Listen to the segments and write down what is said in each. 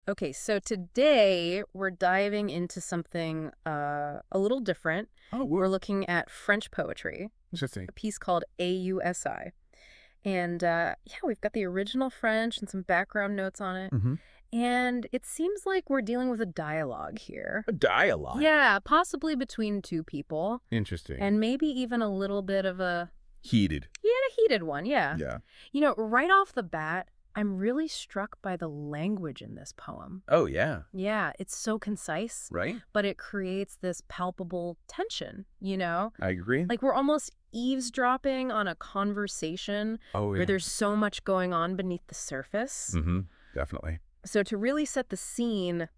Okay, so today we're diving into something a little different. Oh, We're looking at French poetry, interesting. a piece called Aussi. And yeah, we've got the original French and some background notes on it. Mm-hmm. And it seems like we're dealing with a dialogue here. A dialogue. Yeah, possibly between two people. Interesting. And maybe even a little bit of a... Heated. Yeah, a heated one, yeah. Yeah. You know, right off the bat, I'm really struck by the language in this poem. Oh, yeah. Yeah, it's so concise, Right? but it creates this palpable tension, you know? I agree. Like we're almost eavesdropping on a conversation Oh, yeah. where there's so much going on beneath the surface. Mm-hmm. Definitely. So to really set the scene,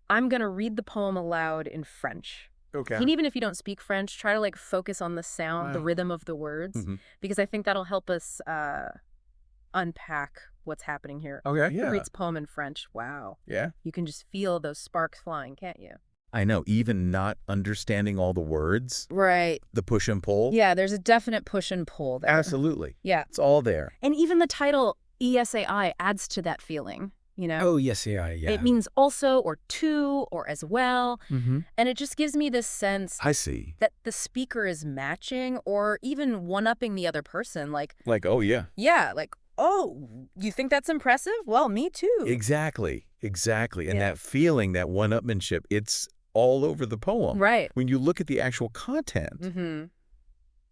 I'm going to read the poem aloud in French. Okay. And even if you don't speak French, try to like focus on the sound, the Wow. rhythm of the words, because I think that'll help us unpack what's happening here. Okay. Who Yeah. reads poem in French? Wow. Yeah. You can just feel those sparks flying, can't you? I know, even not understanding all the words, Right. the push and pull. Yeah, there's a definite push and pull there. Absolutely. Yeah. It's all there. And even the title ESAI adds to that feeling, you know? Oh, yes, yeah. It means also or to or as well. Mm-hmm. And it just gives me this sense I see. that the speaker is matching or even one-upping the other person. Like, Oh, yeah. yeah, like, oh, you think that's impressive? Well, me too. Exactly. And Yeah. that feeling, that one-upmanship, it's all over the poem. Right. When you look at the actual content, Mm-hmm.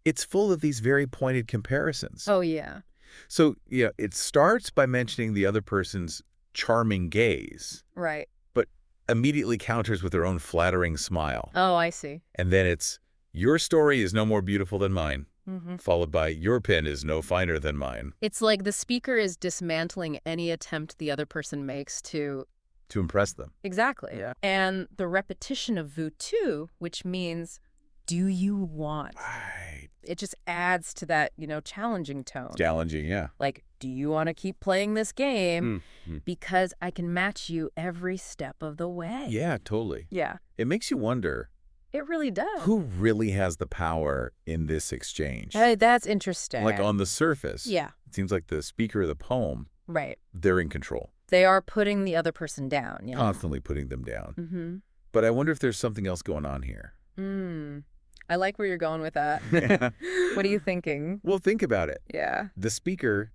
it's full of these very pointed comparisons. Oh, yeah. So, yeah, it starts by mentioning the other person's charming gaze, Right. but immediately counters with their own flattering smile. Oh, I see. And then it's, your story is no more beautiful than mine, Mm-hmm. followed by, your pen is no finer than mine. It's like the speaker is dismantling any attempt the other person makes to... To impress them. Exactly. Yeah. And the repetition of veux-tu, which means, do you want? Right. It just adds to that, you know, challenging tone. Challenging, yeah. Like, do you want to keep playing this game? Mm-hmm. Because I can match you every step of the way. Yeah, totally. Yeah, It makes you wonder, it really does. who really has the power in this exchange? Hey, that's interesting. Like on the surface, Yeah, it seems like the speaker of the poem, right. they're in control, They are putting the other person down, you know? constantly putting them down. Mm-hmm. But I wonder if there's something else going on here. I like where you're going with that. What are you thinking? Well, think about it. Yeah. The speaker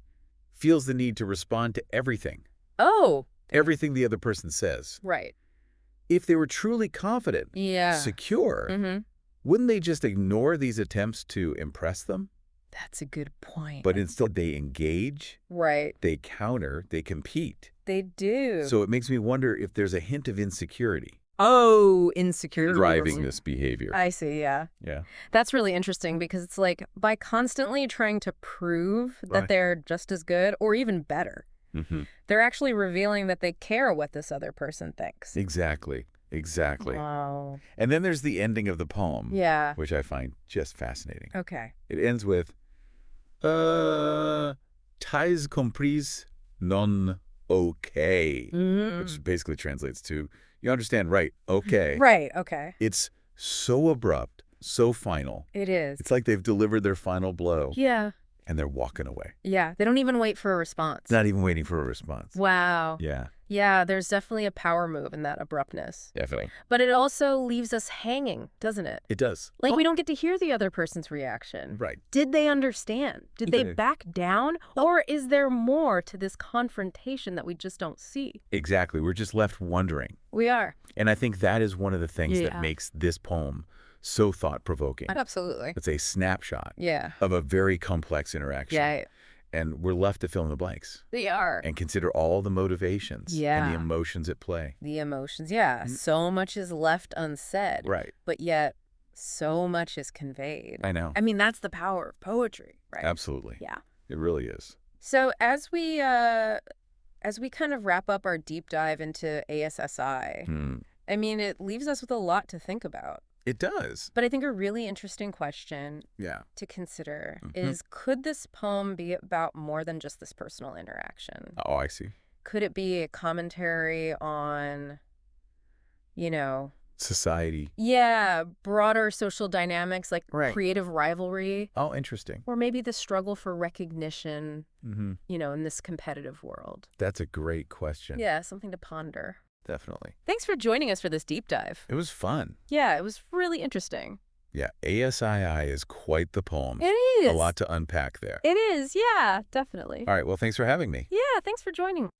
feels the need to respond to everything the other person says. Right. If they were truly confident, Yeah. secure, Mm-hmm. wouldn't they just ignore these attempts to impress them? That's a good point. But instead they engage, Right. they counter, they compete. They do. So it makes me wonder if there's a hint of insecurity Oh, insecurity. Driving this behavior. I see, yeah. Yeah. That's really interesting because it's like by constantly trying to prove that Right. they're just as good or even better, Mm-hmm. they're actually revealing that they care what this other person thinks. Exactly. Wow. And then there's the ending of the poem, Yeah. which I find just fascinating. Okay. It ends with, "T'as compris non okay," which basically translates to, you understand, right, okay. Right, okay. It's so abrupt, so final. It is. It's like they've delivered their final blow, Yeah. and they're walking away. Yeah. They don't even wait for a response. Not even waiting for a response. Wow. Yeah, Yeah, there's definitely a power move in that abruptness. definitely. But it also leaves us hanging, doesn't it? It does. Like we don't get to hear the other person's reaction. Right. Did they understand? Did they Okay. back down? Or is there more to this confrontation that we just don't see? Exactly. We're just left wondering. We are. And I think that is one of the things Yeah. that makes this poem so thought-provoking. Absolutely. It's a snapshot Yeah. of a very complex interaction. Yeah, And we're left to fill in the blanks they are. and consider all the motivations and Yeah. the emotions at play. The emotions, yeah. So much is left unsaid. Right. But yet, so much is conveyed. I know. I mean, that's the power of poetry, right? Absolutely. Yeah. It really is. So as we kind of wrap up our deep dive into ASSI, I mean, it leaves us with a lot to think about. It does. But I think a really interesting question Yeah. to consider is, could this poem be about more than just this personal interaction? Oh, I see. Could it be a commentary on, you know, Society. yeah, broader social dynamics like Right. creative rivalry, Oh, interesting. or maybe the struggle for recognition, Mm-hmm. you know, in this competitive world? That's a great question. Yeah, something to ponder. Definitely. Thanks for joining us for this deep dive. It was fun. Yeah, it was really interesting. Yeah, ASII is quite the poem. It is. A lot to unpack there. It is, yeah, definitely. All right, well, thanks for having me. Yeah, thanks for joining.